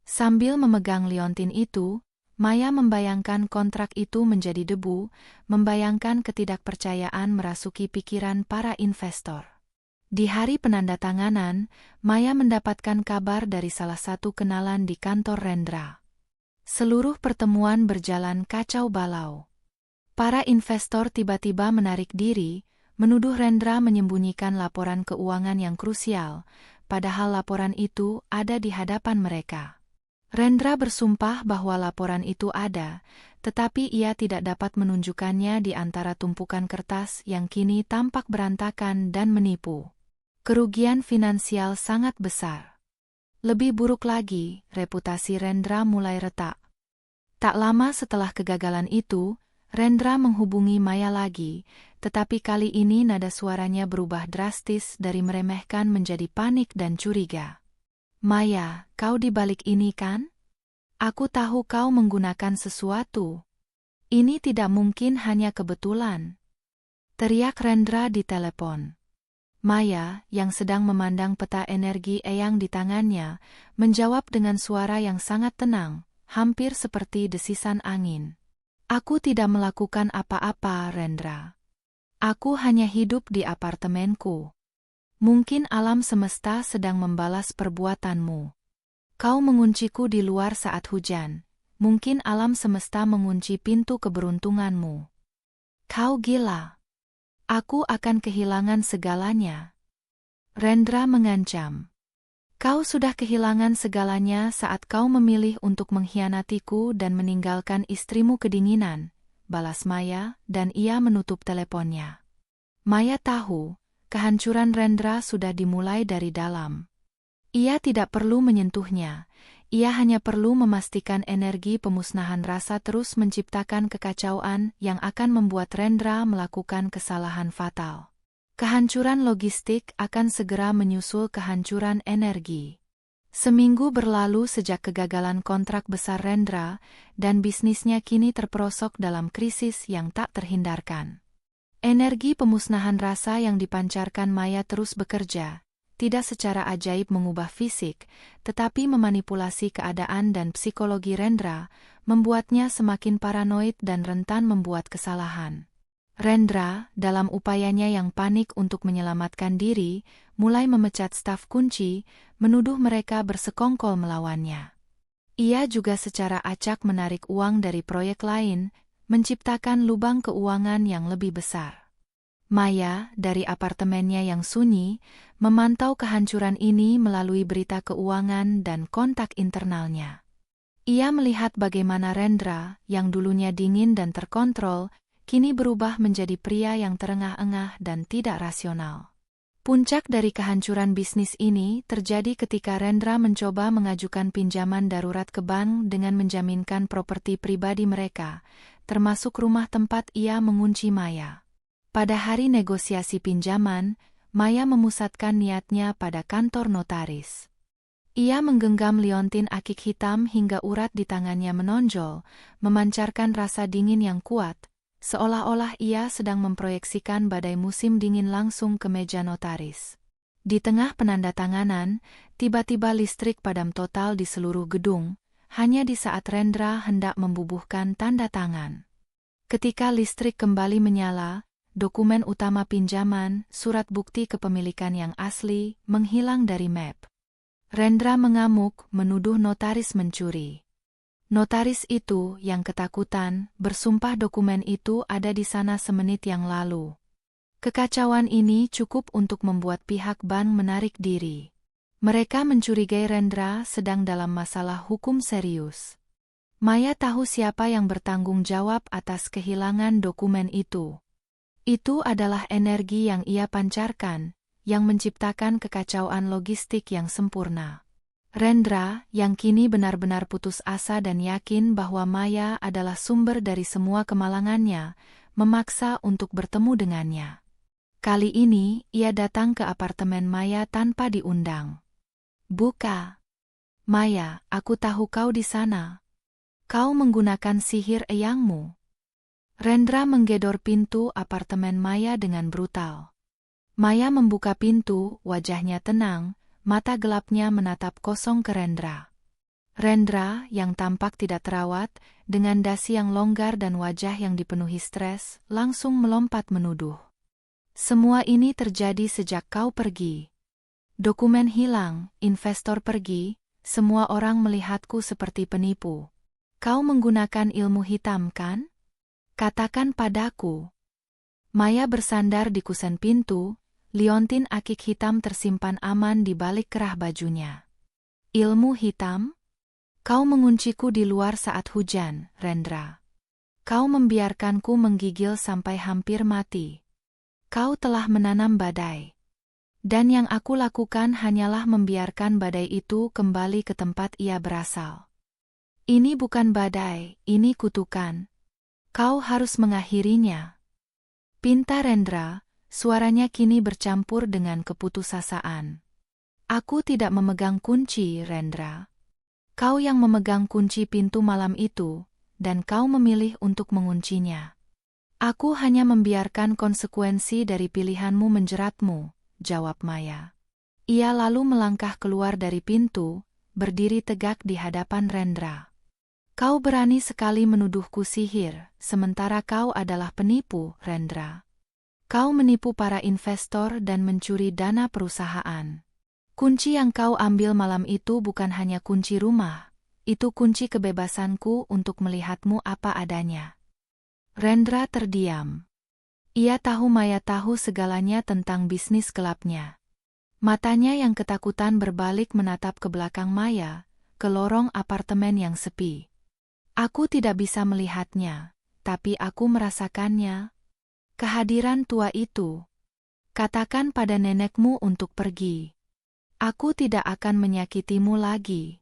Sambil memegang liontin itu, Maya membayangkan kontrak itu menjadi debu, membayangkan ketidakpercayaan merasuki pikiran para investor. Di hari penandatanganan, Maya mendapatkan kabar dari salah satu kenalan di kantor Rendra. Seluruh pertemuan berjalan kacau balau. Para investor tiba-tiba menarik diri, menuduh Rendra menyembunyikan laporan keuangan yang krusial, padahal laporan itu ada di hadapan mereka. Rendra bersumpah bahwa laporan itu ada, tetapi ia tidak dapat menunjukkannya di antara tumpukan kertas yang kini tampak berantakan dan menipu. Kerugian finansial sangat besar. Lebih buruk lagi, reputasi Rendra mulai retak. Tak lama setelah kegagalan itu, Rendra menghubungi Maya lagi, tetapi kali ini nada suaranya berubah drastis dari meremehkan menjadi panik dan curiga. Maya, kau di balik ini kan? Aku tahu kau menggunakan sesuatu. Ini tidak mungkin hanya kebetulan. Teriak Rendra di telepon. Maya, yang sedang memandang peta energi Eyang di tangannya, menjawab dengan suara yang sangat tenang, hampir seperti desisan angin. Aku tidak melakukan apa-apa, Rendra. Aku hanya hidup di apartemenku. Mungkin alam semesta sedang membalas perbuatanmu. Kau mengunciku di luar saat hujan. Mungkin alam semesta mengunci pintu keberuntunganmu. Kau gila. Aku akan kehilangan segalanya. Rendra mengancam. Kau sudah kehilangan segalanya saat kau memilih untuk mengkhianatiku dan meninggalkan istrimu kedinginan, balas Maya, dan ia menutup teleponnya. Maya tahu, kehancuran Rendra sudah dimulai dari dalam. Ia tidak perlu menyentuhnya, ia hanya perlu memastikan energi pemusnahan rasa terus menciptakan kekacauan yang akan membuat Rendra melakukan kesalahan fatal. Kehancuran logistik akan segera menyusul kehancuran energi. Seminggu berlalu sejak kegagalan kontrak besar Rendra, dan bisnisnya kini terperosok dalam krisis yang tak terhindarkan. Energi pemusnahan rasa yang dipancarkan Maya terus bekerja, tidak secara ajaib mengubah fisik, tetapi memanipulasi keadaan dan psikologi Rendra, membuatnya semakin paranoid dan rentan membuat kesalahan. Rendra, dalam upayanya yang panik untuk menyelamatkan diri, mulai memecat staf kunci, menuduh mereka bersekongkol melawannya. Ia juga secara acak menarik uang dari proyek lain, menciptakan lubang keuangan yang lebih besar. Maya, dari apartemennya yang sunyi, memantau kehancuran ini melalui berita keuangan dan kontak internalnya. Ia melihat bagaimana Rendra, yang dulunya dingin dan terkontrol, kini berubah menjadi pria yang terengah-engah dan tidak rasional. Puncak dari kehancuran bisnis ini terjadi ketika Rendra mencoba mengajukan pinjaman darurat ke bank dengan menjaminkan properti pribadi mereka, termasuk rumah tempat ia mengunci Maya. Pada hari negosiasi pinjaman, Maya memusatkan niatnya pada kantor notaris. Ia menggenggam liontin akik hitam hingga urat di tangannya menonjol, memancarkan rasa dingin yang kuat, seolah-olah ia sedang memproyeksikan badai musim dingin langsung ke meja notaris. Di tengah penandatanganan, tiba-tiba listrik padam total di seluruh gedung, hanya di saat Rendra hendak membubuhkan tanda tangan. Ketika listrik kembali menyala, dokumen utama pinjaman, surat bukti kepemilikan yang asli, menghilang dari map. Rendra mengamuk, menuduh notaris mencuri. Notaris itu, yang ketakutan, bersumpah dokumen itu ada di sana semenit yang lalu. Kekacauan ini cukup untuk membuat pihak bank menarik diri. Mereka mencurigai Rendra sedang dalam masalah hukum serius. Maya tahu siapa yang bertanggung jawab atas kehilangan dokumen itu. Itu adalah energi yang ia pancarkan, yang menciptakan kekacauan logistik yang sempurna. Rendra, yang kini benar-benar putus asa dan yakin bahwa Maya adalah sumber dari semua kemalangannya, memaksa untuk bertemu dengannya. Kali ini, ia datang ke apartemen Maya tanpa diundang. "Buka. Maya, aku tahu kau di sana. Kau menggunakan sihir eyangmu." Rendra menggedor pintu apartemen Maya dengan brutal. Maya membuka pintu, wajahnya tenang, mata gelapnya menatap kosong ke Rendra. Rendra, yang tampak tidak terawat, dengan dasi yang longgar dan wajah yang dipenuhi stres, langsung melompat menuduh. "Semua ini terjadi sejak kau pergi. Dokumen hilang, investor pergi, semua orang melihatku seperti penipu. Kau menggunakan ilmu hitam, kan? Katakan padaku." Maya bersandar di kusen pintu, liontin akik hitam tersimpan aman di balik kerah bajunya. "Ilmu hitam? Kau mengunciku di luar saat hujan, Rendra. Kau membiarkanku menggigil sampai hampir mati. Kau telah menanam badai. Dan yang aku lakukan hanyalah membiarkan badai itu kembali ke tempat ia berasal. Ini bukan badai, ini kutukan. Kau harus mengakhirinya." Pinta Rendra, suaranya kini bercampur dengan keputusasaan. "Aku tidak memegang kunci, Rendra. Kau yang memegang kunci pintu malam itu, dan kau memilih untuk menguncinya. Aku hanya membiarkan konsekuensi dari pilihanmu menjeratmu," jawab Maya. Ia lalu melangkah keluar dari pintu, berdiri tegak di hadapan Rendra. "Kau berani sekali menuduhku sihir, sementara kau adalah penipu, Rendra. Kau menipu para investor dan mencuri dana perusahaan. Kunci yang kau ambil malam itu bukan hanya kunci rumah, itu kunci kebebasanku untuk melihatmu apa adanya." Rendra terdiam. Ia tahu Maya tahu segalanya tentang bisnis gelapnya. Matanya yang ketakutan berbalik menatap ke belakang Maya, ke lorong apartemen yang sepi. "Aku tidak bisa melihatnya, tapi aku merasakannya. Kehadiran tua itu. Katakan pada nenekmu untuk pergi. Aku tidak akan menyakitimu lagi."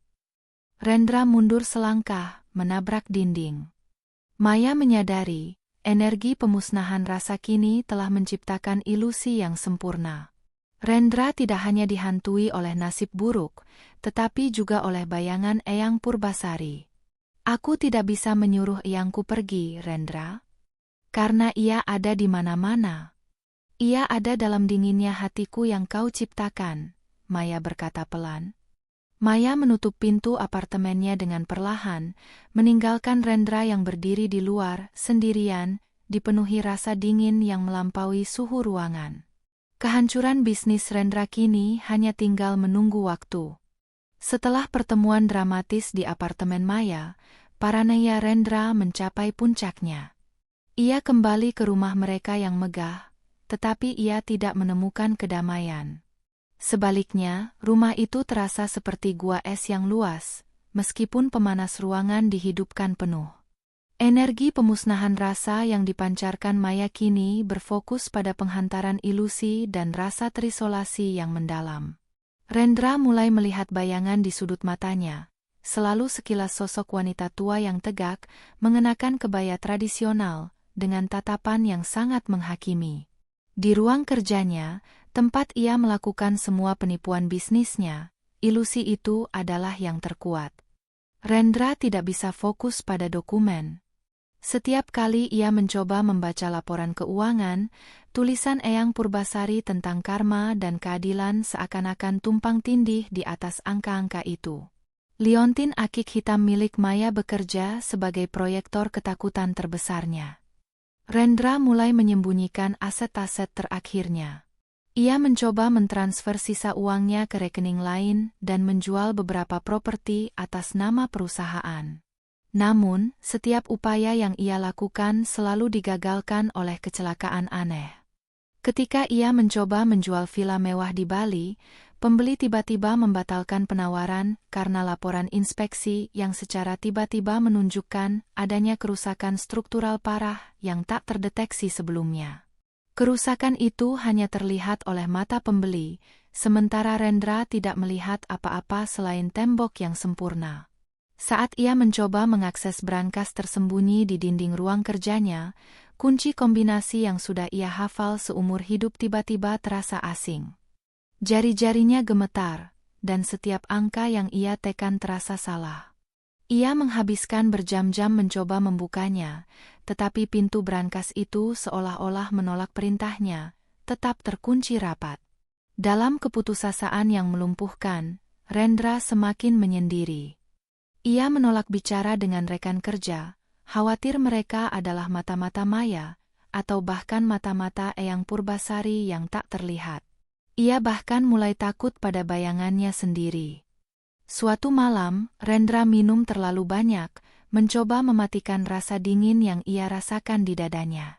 Rendra mundur selangkah, menabrak dinding. Maya menyadari, energi pemusnahan rasa kini telah menciptakan ilusi yang sempurna. Rendra tidak hanya dihantui oleh nasib buruk, tetapi juga oleh bayangan Eyang Purbasari. "Aku tidak bisa menyuruh eyangku pergi, Rendra. Karena ia ada di mana-mana. Ia ada dalam dinginnya hatiku yang kau ciptakan," Maya berkata pelan. Maya menutup pintu apartemennya dengan perlahan, meninggalkan Rendra yang berdiri di luar, sendirian, dipenuhi rasa dingin yang melampaui suhu ruangan. Kehancuran bisnis Rendra kini hanya tinggal menunggu waktu. Setelah pertemuan dramatis di apartemen Maya, paranoia Rendra mencapai puncaknya. Ia kembali ke rumah mereka yang megah, tetapi ia tidak menemukan kedamaian. Sebaliknya, rumah itu terasa seperti gua es yang luas, meskipun pemanas ruangan dihidupkan penuh. Energi pemusnahan rasa yang dipancarkan Maya kini berfokus pada penghantaran ilusi dan rasa terisolasi yang mendalam. Rendra mulai melihat bayangan di sudut matanya, selalu sekilas sosok wanita tua yang tegak, mengenakan kebaya tradisional, dengan tatapan yang sangat menghakimi. Di ruang kerjanya, tempat ia melakukan semua penipuan bisnisnya, ilusi itu adalah yang terkuat. Rendra tidak bisa fokus pada dokumen. Setiap kali ia mencoba membaca laporan keuangan, tulisan Eyang Purbasari tentang karma dan keadilan seakan-akan tumpang tindih di atas angka-angka itu. Liontin akik hitam milik Maya bekerja sebagai proyektor ketakutan terbesarnya. Rendra mulai menyembunyikan aset-aset terakhirnya. Ia mencoba mentransfer sisa uangnya ke rekening lain dan menjual beberapa properti atas nama perusahaan. Namun, setiap upaya yang ia lakukan selalu digagalkan oleh kecelakaan aneh. Ketika ia mencoba menjual villa mewah di Bali, pembeli tiba-tiba membatalkan penawaran karena laporan inspeksi yang secara tiba-tiba menunjukkan adanya kerusakan struktural parah yang tak terdeteksi sebelumnya. Kerusakan itu hanya terlihat oleh mata pembeli, sementara Rendra tidak melihat apa-apa selain tembok yang sempurna. Saat ia mencoba mengakses brankas tersembunyi di dinding ruang kerjanya, kunci kombinasi yang sudah ia hafal seumur hidup tiba-tiba terasa asing. Jari-jarinya gemetar, dan setiap angka yang ia tekan terasa salah. Ia menghabiskan berjam-jam mencoba membukanya, tetapi pintu brankas itu seolah-olah menolak perintahnya, tetap terkunci rapat. Dalam keputusasaan yang melumpuhkan, Rendra semakin menyendiri. Ia menolak bicara dengan rekan kerja, khawatir mereka adalah mata-mata maya, atau bahkan mata-mata Eyang Purbasari yang tak terlihat. Ia bahkan mulai takut pada bayangannya sendiri. Suatu malam, Rendra minum terlalu banyak, mencoba mematikan rasa dingin yang ia rasakan di dadanya.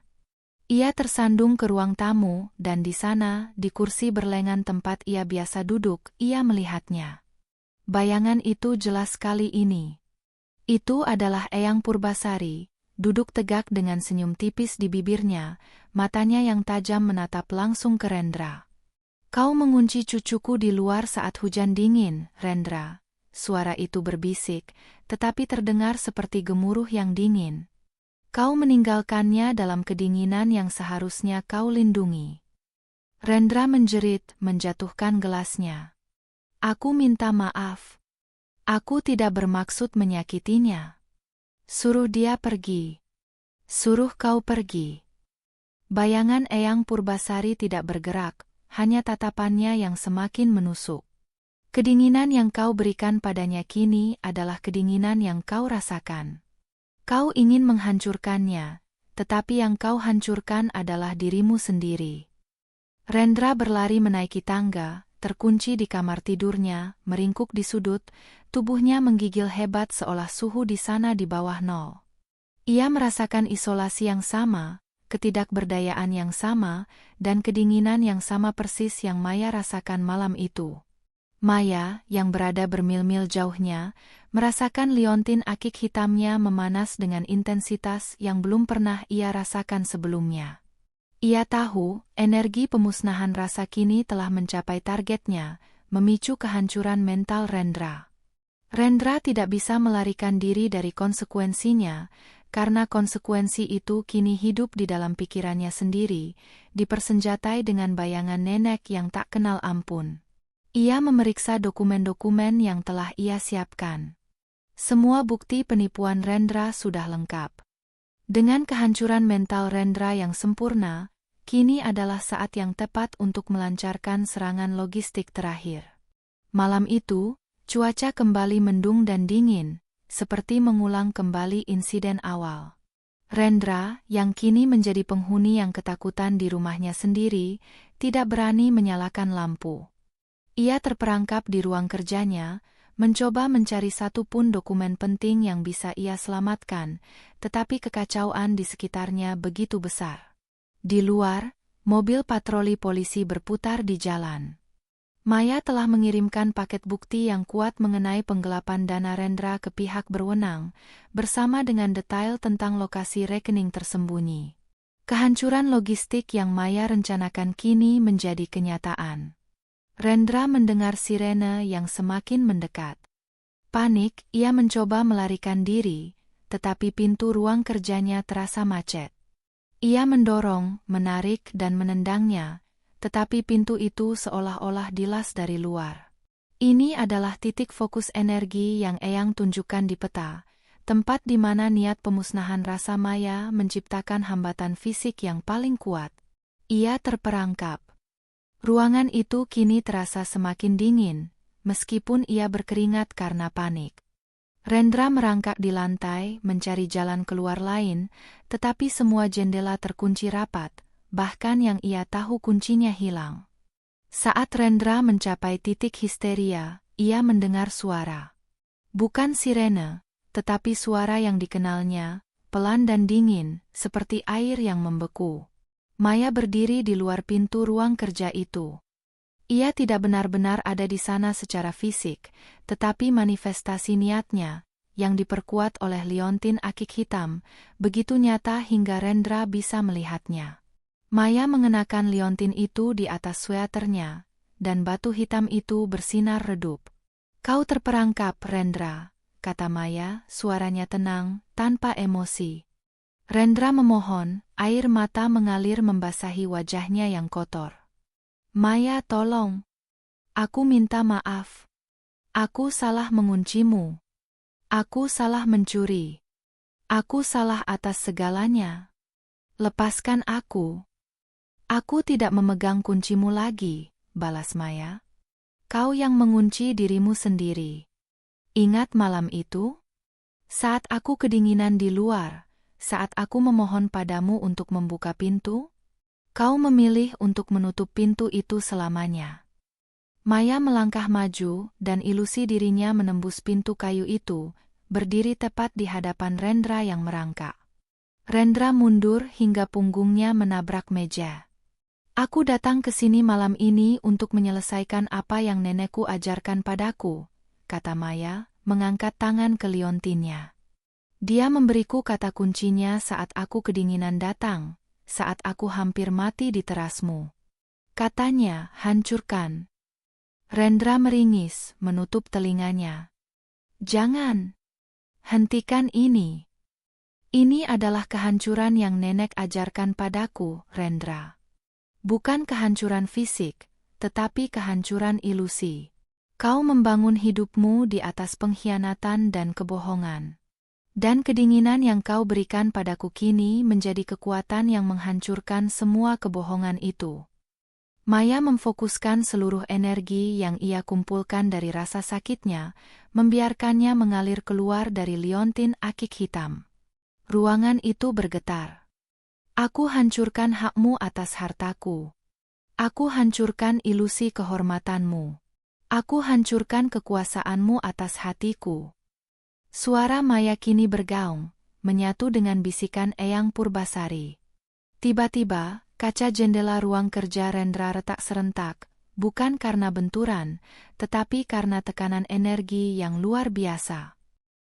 Ia tersandung ke ruang tamu, dan di sana, di kursi berlengan tempat ia biasa duduk, ia melihatnya. Bayangan itu jelas sekali ini. Itu adalah Eyang Purbasari, duduk tegak dengan senyum tipis di bibirnya, matanya yang tajam menatap langsung ke Rendra. "Kau mengunci cucuku di luar saat hujan dingin, Rendra." Suara itu berbisik, tetapi terdengar seperti gemuruh yang dingin. "Kau meninggalkannya dalam kedinginan yang seharusnya kau lindungi." Rendra menjerit, menjatuhkan gelasnya. "Aku minta maaf. Aku tidak bermaksud menyakitinya. Suruh dia pergi. Suruh kau pergi." Bayangan Eyang Purbasari tidak bergerak, hanya tatapannya yang semakin menusuk. "Kedinginan yang kau berikan padanya kini adalah kedinginan yang kau rasakan. Kau ingin menghancurkannya, tetapi yang kau hancurkan adalah dirimu sendiri." Rendra berlari menaiki tangga, terkunci di kamar tidurnya, meringkuk di sudut, tubuhnya menggigil hebat seolah suhu di sana di bawah nol. Ia merasakan isolasi yang sama, ketidakberdayaan yang sama, dan kedinginan yang sama persis yang Maya rasakan malam itu. Maya, yang berada bermil-mil jauhnya, merasakan liontin akik hitamnya memanas dengan intensitas yang belum pernah ia rasakan sebelumnya. Ia tahu, energi pemusnahan rasa kini telah mencapai targetnya, memicu kehancuran mental Rendra. Rendra tidak bisa melarikan diri dari konsekuensinya, karena konsekuensi itu kini hidup di dalam pikirannya sendiri, dipersenjatai dengan bayangan nenek yang tak kenal ampun. Ia memeriksa dokumen-dokumen yang telah ia siapkan. Semua bukti penipuan Rendra sudah lengkap. Dengan kehancuran mental Rendra yang sempurna, kini adalah saat yang tepat untuk melancarkan serangan logistik terakhir. Malam itu, cuaca kembali mendung dan dingin, seperti mengulang kembali insiden awal. Rendra, yang kini menjadi penghuni yang ketakutan di rumahnya sendiri, tidak berani menyalakan lampu. Ia terperangkap di ruang kerjanya, mencoba mencari satu pun dokumen penting yang bisa ia selamatkan, tetapi kekacauan di sekitarnya begitu besar. Di luar, mobil patroli polisi berputar di jalan. Maya telah mengirimkan paket bukti yang kuat mengenai penggelapan dana Rendra ke pihak berwenang, bersama dengan detail tentang lokasi rekening tersembunyi. Kehancuran logistik yang Maya rencanakan kini menjadi kenyataan. Rendra mendengar sirene yang semakin mendekat. Panik, ia mencoba melarikan diri, tetapi pintu ruang kerjanya terasa macet. Ia mendorong, menarik dan menendangnya, tetapi pintu itu seolah-olah dilas dari luar. Ini adalah titik fokus energi yang Eyang tunjukkan di peta, tempat di mana niat pemusnahan rasa Maya menciptakan hambatan fisik yang paling kuat. Ia terperangkap. Ruangan itu kini terasa semakin dingin, meskipun ia berkeringat karena panik. Rendra merangkak di lantai, mencari jalan keluar lain, tetapi semua jendela terkunci rapat, bahkan yang ia tahu kuncinya hilang. Saat Rendra mencapai titik histeria, ia mendengar suara. Bukan sirene, tetapi suara yang dikenalnya, pelan dan dingin, seperti air yang membeku. Maya berdiri di luar pintu ruang kerja itu. Ia tidak benar-benar ada di sana secara fisik, tetapi manifestasi niatnya, yang diperkuat oleh liontin akik hitam, begitu nyata hingga Rendra bisa melihatnya. Maya mengenakan liontin itu di atas sweaternya, dan batu hitam itu bersinar redup. "Kau terperangkap, Rendra," kata Maya, suaranya tenang, tanpa emosi. Rendra memohon, air mata mengalir membasahi wajahnya yang kotor. "Maya, tolong. Aku minta maaf. Aku salah menguncimu. Aku salah mencuri. Aku salah atas segalanya. Lepaskan aku." "Aku tidak memegang kuncimu lagi," balas Maya. "Kau yang mengunci dirimu sendiri. Ingat malam itu? Saat aku kedinginan di luar, saat aku memohon padamu untuk membuka pintu? Kau memilih untuk menutup pintu itu selamanya." Maya melangkah maju, dan ilusi dirinya menembus pintu kayu itu, berdiri tepat di hadapan Rendra yang merangkak. Rendra mundur hingga punggungnya menabrak meja. "Aku datang ke sini malam ini untuk menyelesaikan apa yang nenekku ajarkan padaku," kata Maya, mengangkat tangan ke liontinnya. "Dia memberiku kata kuncinya saat aku kedinginan datang, saat aku hampir mati di terasmu. Katanya, hancurkan." Rendra meringis, menutup telinganya. "Jangan. Hentikan ini. Ini adalah kehancuran yang nenek ajarkan padaku, Rendra. Bukan kehancuran fisik, tetapi kehancuran ilusi. Kau membangun hidupmu di atas pengkhianatan dan kebohongan. Dan kedinginan yang kau berikan padaku kini menjadi kekuatan yang menghancurkan semua kebohongan itu." Maya memfokuskan seluruh energi yang ia kumpulkan dari rasa sakitnya, membiarkannya mengalir keluar dari liontin akik hitam. Ruangan itu bergetar. "Aku hancurkan hakmu atas hartaku. Aku hancurkan ilusi kehormatanmu. Aku hancurkan kekuasaanmu atas hatiku." Suara Maya kini bergaung, menyatu dengan bisikan Eyang Purbasari. Tiba-tiba, kaca jendela ruang kerja Rendra retak serentak, bukan karena benturan, tetapi karena tekanan energi yang luar biasa.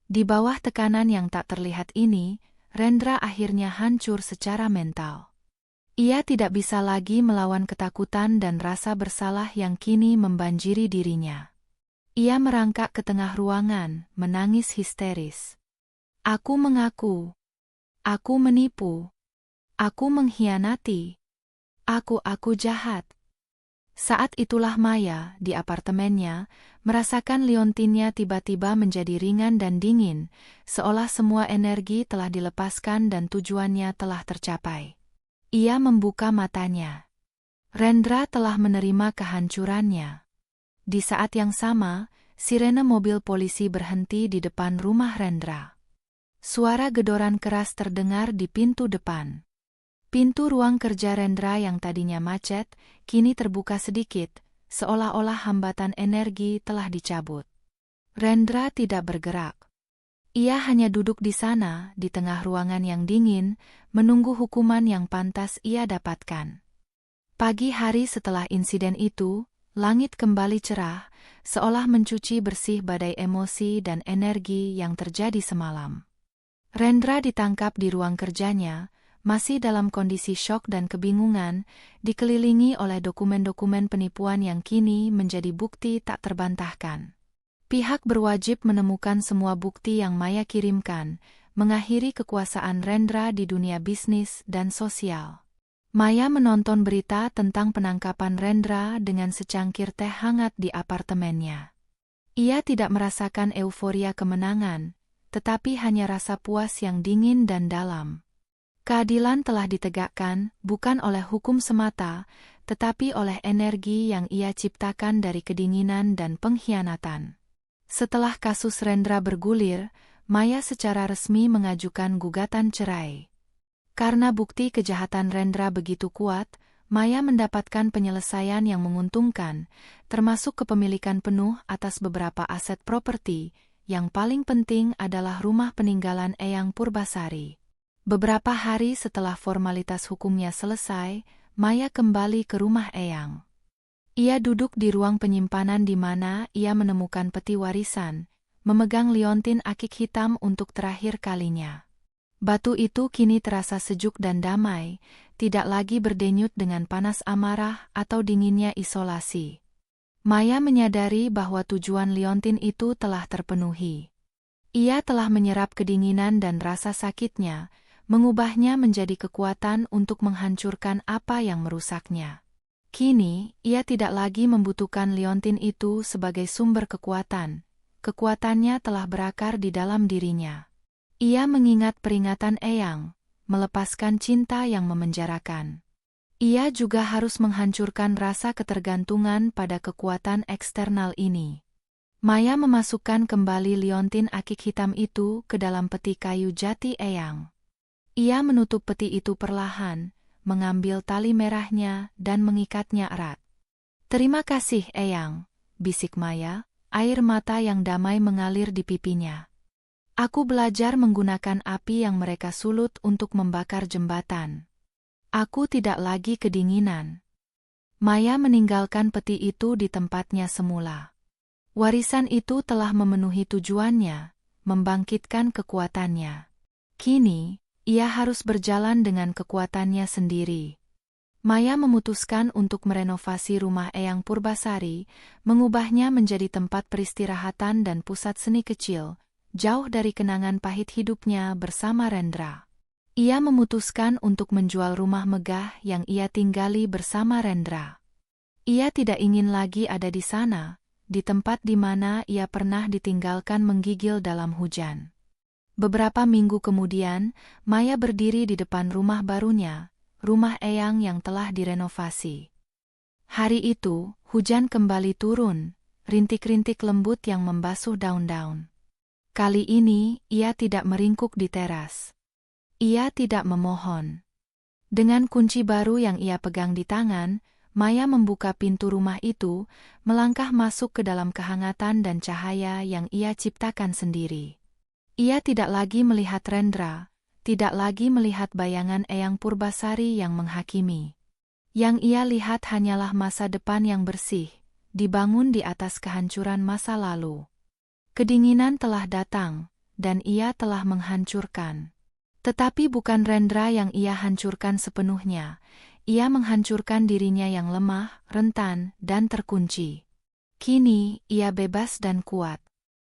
Di bawah tekanan yang tak terlihat ini, Rendra akhirnya hancur secara mental. Ia tidak bisa lagi melawan ketakutan dan rasa bersalah yang kini membanjiri dirinya. Ia merangkak ke tengah ruangan, menangis histeris. "Aku mengaku. Aku menipu. Aku mengkhianati. Aku jahat." Saat itulah Maya, di apartemennya, merasakan liontinnya tiba-tiba menjadi ringan dan dingin, seolah semua energi telah dilepaskan dan tujuannya telah tercapai. Ia membuka matanya. Rendra telah menerima kehancurannya. Di saat yang sama, sirene mobil polisi berhenti di depan rumah Rendra. Suara gedoran keras terdengar di pintu depan. Pintu ruang kerja Rendra yang tadinya macet, kini terbuka sedikit, seolah-olah hambatan energi telah dicabut. Rendra tidak bergerak. Ia hanya duduk di sana, di tengah ruangan yang dingin, menunggu hukuman yang pantas ia dapatkan. Pagi hari setelah insiden itu, langit kembali cerah, seolah mencuci bersih badai emosi dan energi yang terjadi semalam. Rendra ditangkap di ruang kerjanya, masih dalam kondisi syok dan kebingungan, dikelilingi oleh dokumen-dokumen penipuan yang kini menjadi bukti tak terbantahkan. Pihak berwajib menemukan semua bukti yang Maya kirimkan, mengakhiri kekuasaan Rendra di dunia bisnis dan sosial. Maya menonton berita tentang penangkapan Rendra dengan secangkir teh hangat di apartemennya. Ia tidak merasakan euforia kemenangan, tetapi hanya rasa puas yang dingin dan dalam. Keadilan telah ditegakkan, bukan oleh hukum semata, tetapi oleh energi yang ia ciptakan dari kedinginan dan pengkhianatan. Setelah kasus Rendra bergulir, Maya secara resmi mengajukan gugatan cerai. Karena bukti kejahatan Rendra begitu kuat, Maya mendapatkan penyelesaian yang menguntungkan, termasuk kepemilikan penuh atas beberapa aset properti. Yang paling penting adalah rumah peninggalan Eyang Purbasari. Beberapa hari setelah formalitas hukumnya selesai, Maya kembali ke rumah Eyang. Ia duduk di ruang penyimpanan di mana ia menemukan peti warisan, memegang liontin akik hitam untuk terakhir kalinya. Batu itu kini terasa sejuk dan damai, tidak lagi berdenyut dengan panas amarah atau dinginnya isolasi. Maya menyadari bahwa tujuan liontin itu telah terpenuhi. Ia telah menyerap kedinginan dan rasa sakitnya, mengubahnya menjadi kekuatan untuk menghancurkan apa yang merusaknya. Kini, ia tidak lagi membutuhkan liontin itu sebagai sumber kekuatan. Kekuatannya telah berakar di dalam dirinya. Ia mengingat peringatan Eyang, melepaskan cinta yang memenjarakan. Ia juga harus menghancurkan rasa ketergantungan pada kekuatan eksternal ini. Maya memasukkan kembali liontin akik hitam itu ke dalam peti kayu jati Eyang. Ia menutup peti itu perlahan, mengambil tali merahnya dan mengikatnya erat. "Terima kasih, Eyang," bisik Maya, air mata yang damai mengalir di pipinya. "Aku belajar menggunakan api yang mereka sulut untuk membakar jembatan. Aku tidak lagi kedinginan." Maya meninggalkan peti itu di tempatnya semula. Warisan itu telah memenuhi tujuannya, membangkitkan kekuatannya. Kini, ia harus berjalan dengan kekuatannya sendiri. Maya memutuskan untuk merenovasi rumah Eyang Purbasari, mengubahnya menjadi tempat peristirahatan dan pusat seni kecil, jauh dari kenangan pahit hidupnya bersama Rendra. Ia memutuskan untuk menjual rumah megah yang ia tinggali bersama Rendra. Ia tidak ingin lagi ada di sana, di tempat di mana ia pernah ditinggalkan menggigil dalam hujan. Beberapa minggu kemudian, Maya berdiri di depan rumah barunya, rumah Eyang yang telah direnovasi. Hari itu, hujan kembali turun, rintik-rintik lembut yang membasuh daun-daun. Kali ini, ia tidak meringkuk di teras. Ia tidak memohon. Dengan kunci baru yang ia pegang di tangan, Maya membuka pintu rumah itu, melangkah masuk ke dalam kehangatan dan cahaya yang ia ciptakan sendiri. Ia tidak lagi melihat Rendra, tidak lagi melihat bayangan Eyang Purbasari yang menghakimi. Yang ia lihat hanyalah masa depan yang bersih, dibangun di atas kehancuran masa lalu. Kedinginan telah datang, dan ia telah menghancurkan. Tetapi bukan Rendra yang ia hancurkan sepenuhnya, ia menghancurkan dirinya yang lemah, rentan, dan terkunci. Kini, ia bebas dan kuat.